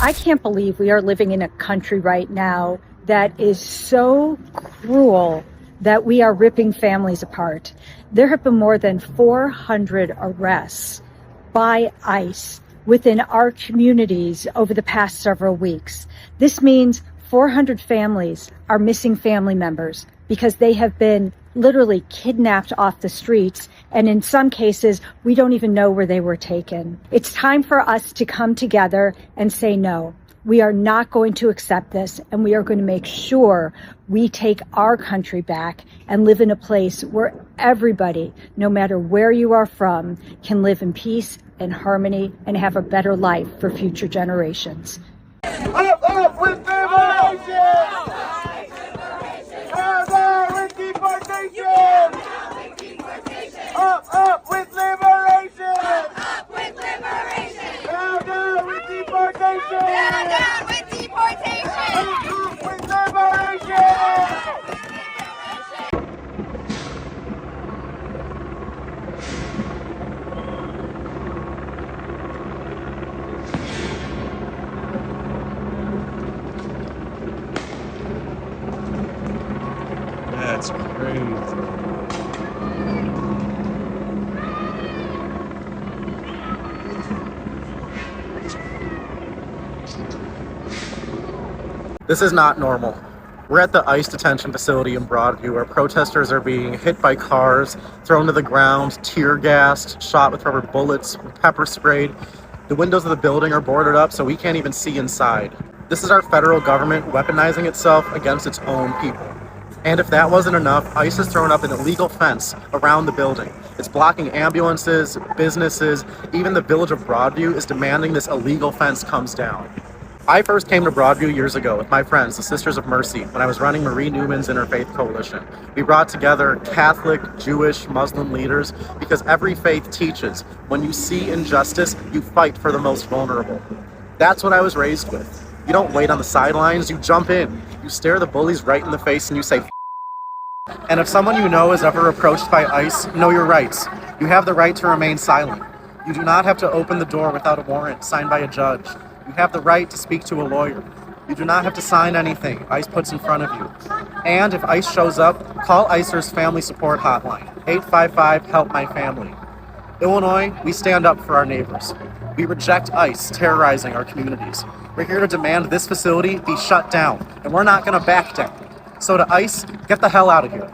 I can't believe we are living in a country right now that is so cruel that we are ripping families apart. There have been more than 400 arrests by ICE within our communities over the past several weeks. This means 400 families are missing family members because they have been literally kidnapped off the streets, and in some cases, we don't even know where they were taken. It's time for us to come together and say no. We are not going to accept this, and we are going to make sure we take our country back and live in a place where everybody, no matter where you are from, can live in peace and harmony and have a better life for future generations. Up with liberation! Down with deportation! Up with liberation! Up with liberation! Down with deportation! Down with deportation! Up with liberation! That's crazy. This is not normal. We're at the ICE detention facility in Broadview where protesters are being hit by cars, thrown to the ground, tear gassed, shot with rubber bullets, pepper sprayed. The windows of the building are boarded up so we can't even see inside. This is our federal government weaponizing itself against its own people. And if that wasn't enough, ICE has thrown up an illegal fence around the building. It's blocking ambulances, businesses, even the village of Broadview is demanding this illegal fence comes down. I first came to Broadview years ago with my friends, the Sisters of Mercy, when I was running Marie Newman's Interfaith Coalition. We brought together Catholic, Jewish, Muslim leaders because every faith teaches when you see injustice, you fight for the most vulnerable. That's what I was raised with. You don't wait on the sidelines, you jump in. You stare the bullies right in the face and you say, and if someone you know is ever approached by ICE, know your rights. You have the right to remain silent. You do not have to open the door without a warrant signed by a judge. You have the right to speak to a lawyer. You do not have to sign anything ICE puts in front of you. And if ICE shows up, call ICER's Family Support Hotline, 855-HELP-MY-FAMILY. Illinois, we stand up for our neighbors. We reject ICE terrorizing our communities. We're here to demand this facility be shut down, and we're not going to back down. So to ICE, get the hell out of here.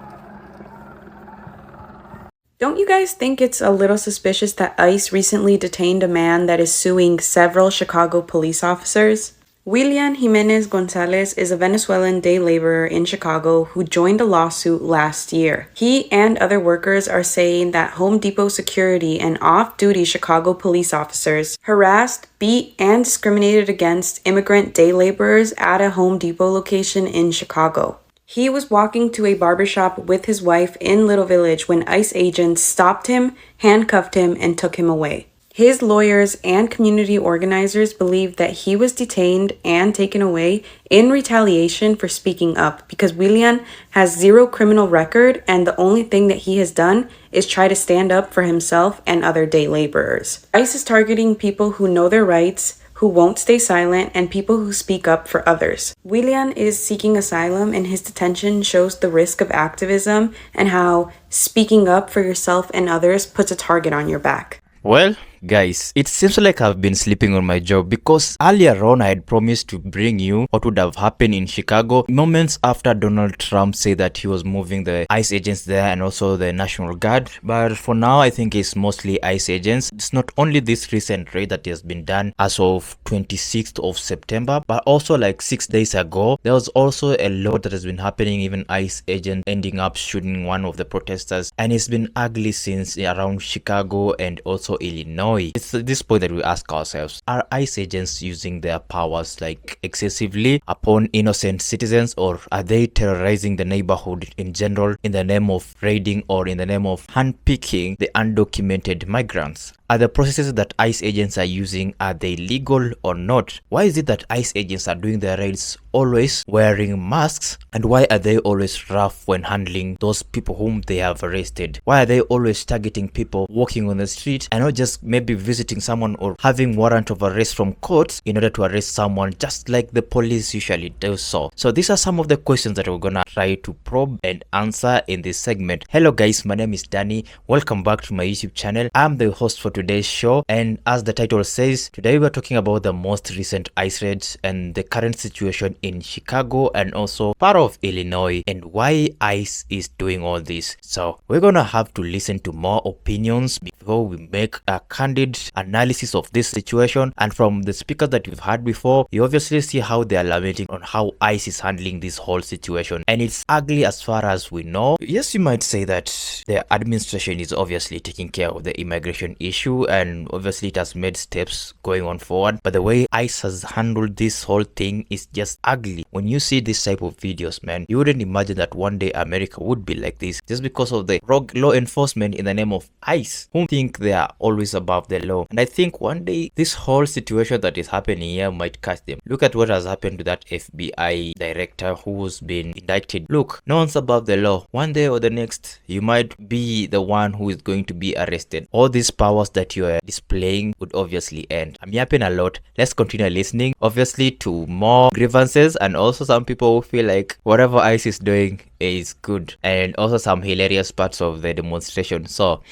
Don't you guys think it's a little suspicious that ICE recently detained a man that is suing several Chicago police officers? Willian Jimenez Gonzalez is a Venezuelan day laborer in Chicago who joined a lawsuit last year. He and other workers are saying that Home Depot security and off-duty Chicago police officers harassed, beat, and discriminated against immigrant day laborers at a Home Depot location in Chicago. He was walking to a barbershop with his wife in Little Village when ICE agents stopped him, handcuffed him, and took him away. His lawyers and community organizers believe that he was detained and taken away in retaliation for speaking up because Willian has zero criminal record and the only thing that he has done is try to stand up for himself and other day laborers. ICE is targeting people who know their rights, who won't stay silent, and people who speak up for others. Willian is seeking asylum, and his detention shows the risk of activism and how speaking up for yourself and others puts a target on your back. Well, guys, it seems like I've been sleeping on my job because earlier on I had promised to bring you what would have happened in Chicago moments after Donald Trump said that he was moving the ICE agents there and also the National Guard. But for now, I think it's mostly ICE agents. It's not only this recent raid that has been done as of 26th of September, but also like 6 days ago, there was also a lot that has been happening, even ICE agents ending up shooting one of the protesters. And it's been ugly since around Chicago and also Illinois. It's at this point that we ask ourselves, are ICE agents using their powers like excessively upon innocent citizens, or are they terrorizing the neighborhood in general in the name of raiding or in the name of handpicking the undocumented migrants? Are the processes that ICE agents are using, are they legal or not? Why is it that ICE agents are doing their raids always wearing masks? And why are they always rough when handling those people whom they have arrested? Why are they always targeting people walking on the street and not just maybe visiting someone or having warrant of arrest from courts in order to arrest someone, just like the police usually do so. So these are some of the questions that we're gonna try to probe and answer in this segment. Hello guys, my name is Danny. Welcome back to my YouTube channel. I'm the host for today's show, and as the title says, today we're talking about the most recent ICE raids and the current situation in Chicago and also part of Illinois, and why ICE is doing all this. So we're gonna have to listen to more opinions before we make a candid analysis of this situation. And from the speakers that we've had before, you obviously see how they are lamenting on how ICE is handling this whole situation, and it's ugly as far as we know. Yes, you might say that the administration is obviously taking care of the immigration issue, and obviously it has made steps going on forward, but the way ICE has handled this whole thing is just ugly. When you see this type of videos, man, you wouldn't imagine that one day America would be like this just because of the rogue law enforcement in the name of ICE, who think they are always above the law. And I think one day this whole situation that is happening here might catch them. Look at what has happened to that FBI director who's been indicted. Look, no one's above the law. One day or the next, you might be the one who is going to be arrested. All these powers that you are displaying would obviously end. I'm yapping a lot. Let's continue listening, obviously, to more grievances, and also some people who feel like whatever ICE is doing is good, and also some hilarious parts of the demonstration. So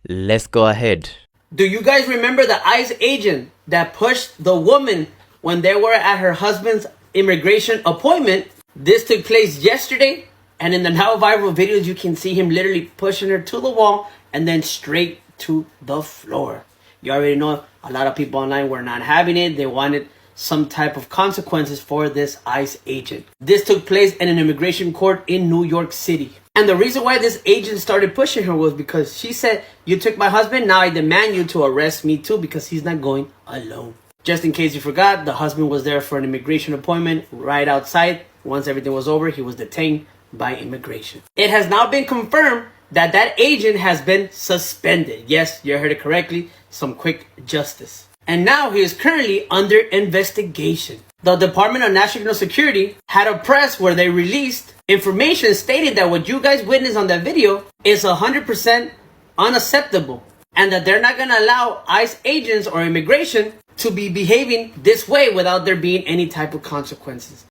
let's go ahead. Do you guys remember the ICE agent that pushed the woman when they were at her husband's immigration appointment? This took place yesterday, and in the now viral videos, you can see him literally pushing her to the wall and then straight to the floor. You already know a lot of people online were not having it. They wanted some type of consequences for this ICE agent. This took place in an immigration court in New York City. And the reason why this agent started pushing her was because she said, "You took my husband, now I demand you to arrest me too, because he's not going alone." Just in case you forgot, the husband was there for an immigration appointment right outside. Once everything was over, he was detained by immigration. It has now been confirmed that that agent has been suspended. Yes, you heard it correctly. Some quick justice. And now he is currently under investigation. The Department of National Security had a press where they released information stating that what you guys witnessed on that video is 100% unacceptable, and that they're not going to allow ICE agents or immigration to be behaving this way without there being any type of consequences.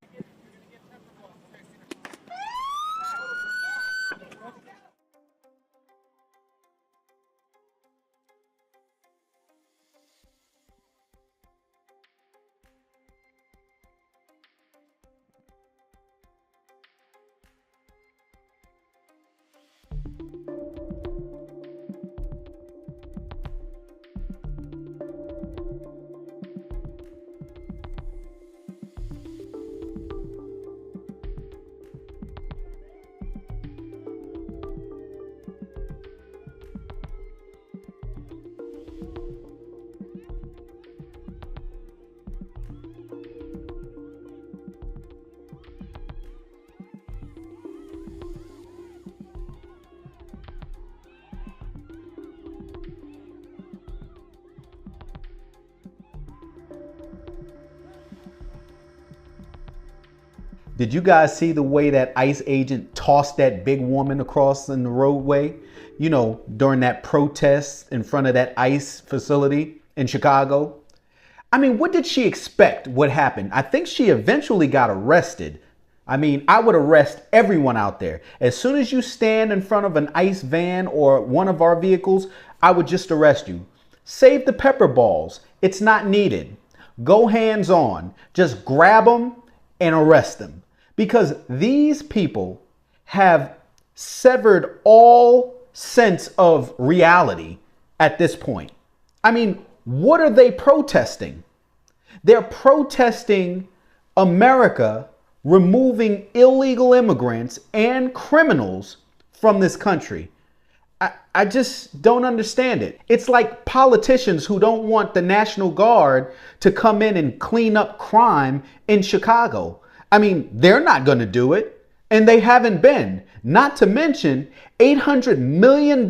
Did you guys see the way that ICE agent tossed that big woman across in the roadway? You know, during that protest in front of that ICE facility in Chicago? I mean, what did she expect would happen? I think she eventually got arrested. I mean, I would arrest everyone out there. As soon as you stand in front of an ICE van or one of our vehicles, I would just arrest you. Save the pepper balls. It's not needed. Go hands on. Just grab them and arrest them. Because these people have severed all sense of reality at this point. I mean, what are they protesting? They're protesting America removing illegal immigrants and criminals from this country. I just don't understand it. It's like politicians who don't want the National Guard to come in and clean up crime in Chicago. I mean, they're not going to do it, and they haven't been. Not to mention, $800 million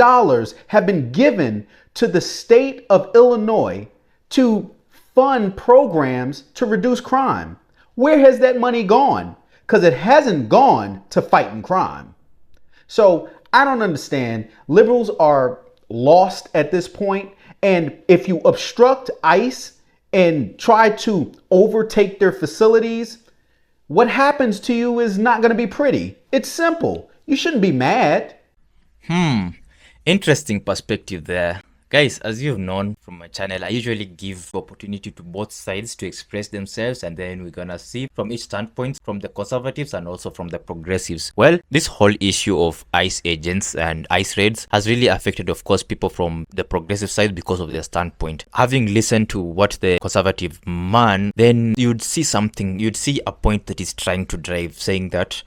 have been given to the state of Illinois to fund programs to reduce crime. Where has that money gone? Because it hasn't gone to fighting crime. So I don't understand. Liberals are lost at this point, And if you obstruct ICE and try to overtake their facilities, what happens to you is not going to be pretty. It's simple. You shouldn't be mad. Interesting perspective there. Guys, as you've known from my channel, I usually give opportunity to both sides to express themselves, and then we're gonna see from each standpoint, from the conservatives and also from the progressives. Well, this whole issue of ICE agents and ICE raids has really affected, of course, people from the progressive side because of their standpoint. Having listened to what the conservative man, then you'd see a point that is trying to drive, saying that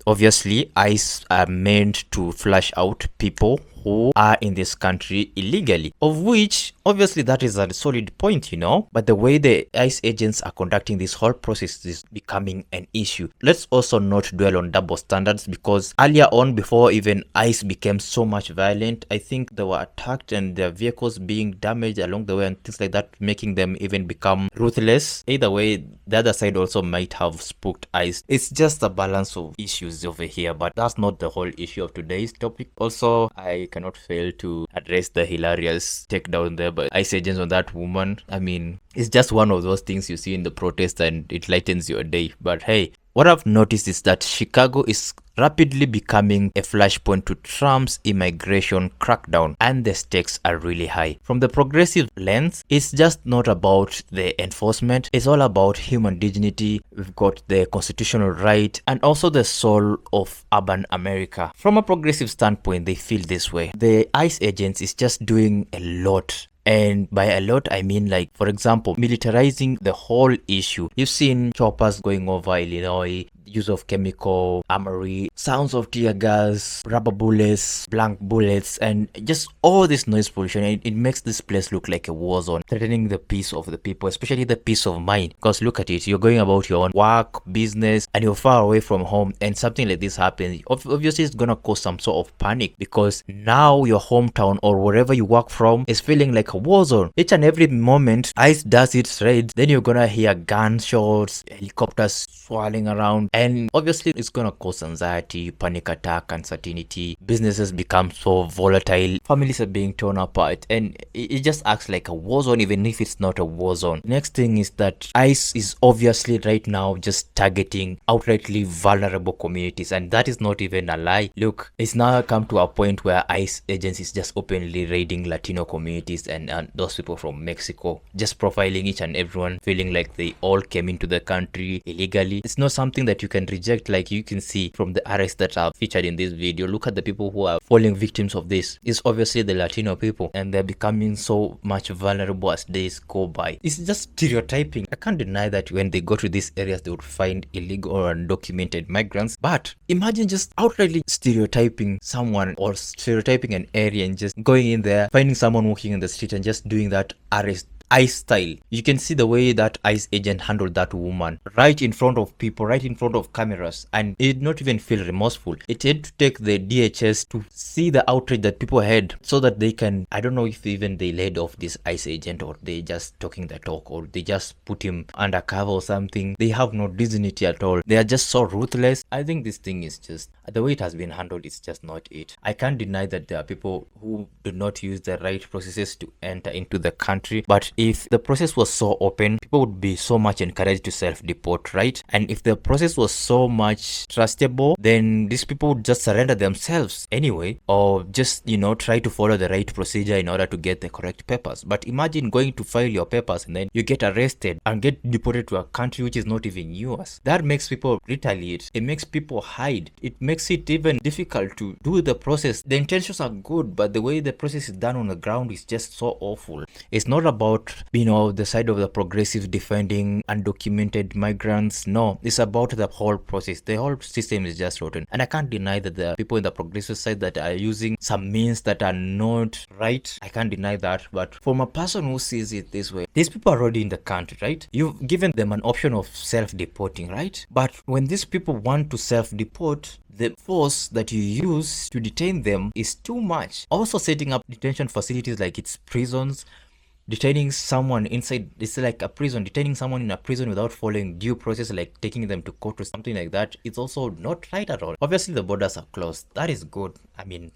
obviously ICE are meant to flush out people who are in this country illegally, of which obviously that is a solid point, you know, but the way the ICE agents are conducting this whole process is becoming an issue. Let's also not dwell on double standards, because earlier on, before even ICE became so much violent, I think they were attacked and their vehicles being damaged along the way and things like that, making them even become ruthless. Either way, the other side also might have spooked ICE. It's just a balance of issues over here, but that's not the whole issue of today's topic. Also, I cannot fail to address the hilarious takedown there by ICE agents on that woman. I mean, it's just one of those things you see in the protest and it lightens your day. But hey, what I've noticed is that Chicago is rapidly becoming a flashpoint to Trump's immigration crackdown, and the stakes are really high. From the progressive lens, it's just not about the enforcement, it's all about human dignity. We've got the constitutional right and also the soul of urban America. From a progressive standpoint, they feel this way. The ICE agents is just doing a lot. And by a lot, I mean, like, for example, militarizing the whole issue. You've seen choppers going over Illinois, use of chemical armory, sounds of tear gas, rubber bullets, blank bullets, and just all this noise pollution. It makes this place look like a war zone, threatening the peace of the people, especially the peace of mind. Because look at it, you're going about your own work, business, and you're far away from home, and something like this happens. Obviously, it's gonna cause some sort of panic, because now your hometown or wherever you work from is feeling like a war zone. Each and every moment ICE does its raids, then you're gonna hear gunshots, helicopters swirling around, and obviously it's gonna cause anxiety, panic attack, uncertainty. Businesses become so volatile, families are being torn apart, and it just acts like a war zone even if it's not a war zone. Next thing is that ICE is obviously right now just targeting outrightly vulnerable communities, and that is not even a lie. Look, it's now come to a point where ICE agencies just openly raiding Latino communities and those people from Mexico, just profiling each and everyone, feeling like they all came into the country illegally. It's not something that you can reject. Like you can see from the arrests that are featured in this video, look at the people who are falling victims of this. It's obviously the Latino people, and they're becoming so much vulnerable as days go by. It's just stereotyping. I can't deny that when they go to these areas they would find illegal or undocumented migrants, but imagine just outrightly stereotyping someone or stereotyping an area and just going in there, finding someone walking in the street and just doing that arrest ICE style. You can see the way that ICE agent handled that woman right in front of people, right in front of cameras, and it did not even feel remorseful. It had to take the DHS to see the outrage that people had so that they can, I don't know if even they laid off this ICE agent or they just talking the talk or they just put him undercover or something. They have no dignity at all. They are just so ruthless. I think this thing is just, the way it has been handled is just not it. I can't deny that there are people who do not use the right processes to enter into the country, but if the process was so open, people would be so much encouraged to self-deport, right? And if the process was so much trustable, then these people would just surrender themselves anyway, or just, you know, try to follow the right procedure in order to get the correct papers. But imagine going to file your papers and then you get arrested and get deported to a country which is not even yours. That makes people retaliate. It makes people hide. It makes it even difficult to do the process. The intentions are good, but the way the process is done on the ground is just so awful. It's not about, you know, the side of the progressive defending undocumented migrants. No, it's about the whole process. The whole system is just rotten. And I can't deny that there are people in the progressive side that are using some means that are not right. I can't deny that. But from a person who sees it this way, these people are already in the country, right? You've given them an option of self-deporting, right? But when these people want to self-deport, the force that you use to detain them is too much. Also setting up detention facilities like it's prisons, detaining someone inside, it's like a prison. Detaining someone in a prison without following due process, like taking them to court or something like that, it's also not right at all. Obviously the borders are closed. That is good. I mean,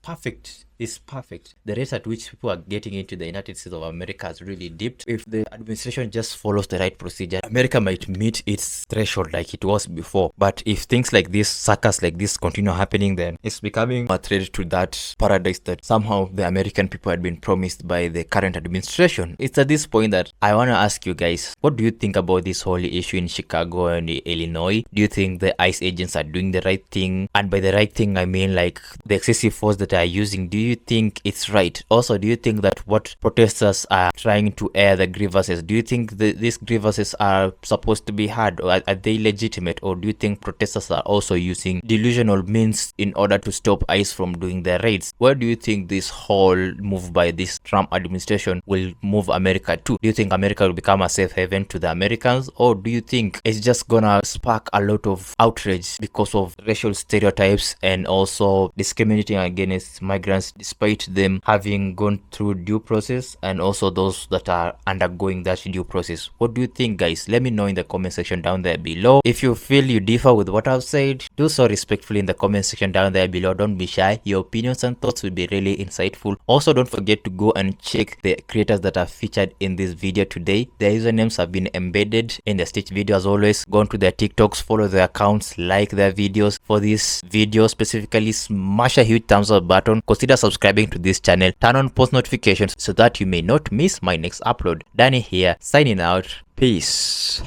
perfect. It's perfect. The rate at which people are getting into the United States of America has really dipped. If the administration just follows the right procedure, America might meet its threshold like it was before. But if things like this, suckers like this continue happening, then it's becoming a threat to that paradise that somehow the American people had been promised by the current administration. It's at this point that I want to ask you guys, what do you think about this whole issue in Chicago and Illinois? Do you think the ICE agents are doing the right thing? And by the right thing, I mean like the excessive force that they are using. Do you think it's right? Also, do you think that what protesters are trying to air the grievances, do you think these grievances are supposed to be heard, or are they legitimate? Or do you think protesters are also using delusional means in order to stop ICE from doing their raids? Where do you think this whole move by this Trump administration will move America to? Do you think America will become a safe haven to the Americans, or do you think it's just gonna spark a lot of outrage because of racial stereotypes and also discriminating against migrants despite them having gone through due process, and also those that are undergoing that due process? What do you think, guys? Let me know in the comment section down there below. If you feel you differ with what I've said, do so respectfully in the comment section down there below. Don't be shy. Your opinions and thoughts will be really insightful. Also, don't forget to go and check the creators that are featured in this video today. Their usernames have been embedded in the stitch video. As always, go on to their TikToks, follow their accounts, like their videos. For this video specifically, smash a huge thumbs up button. Consider subscribing to this channel, turn on post notifications so that you may not miss my next upload. Danny here, signing out. Peace.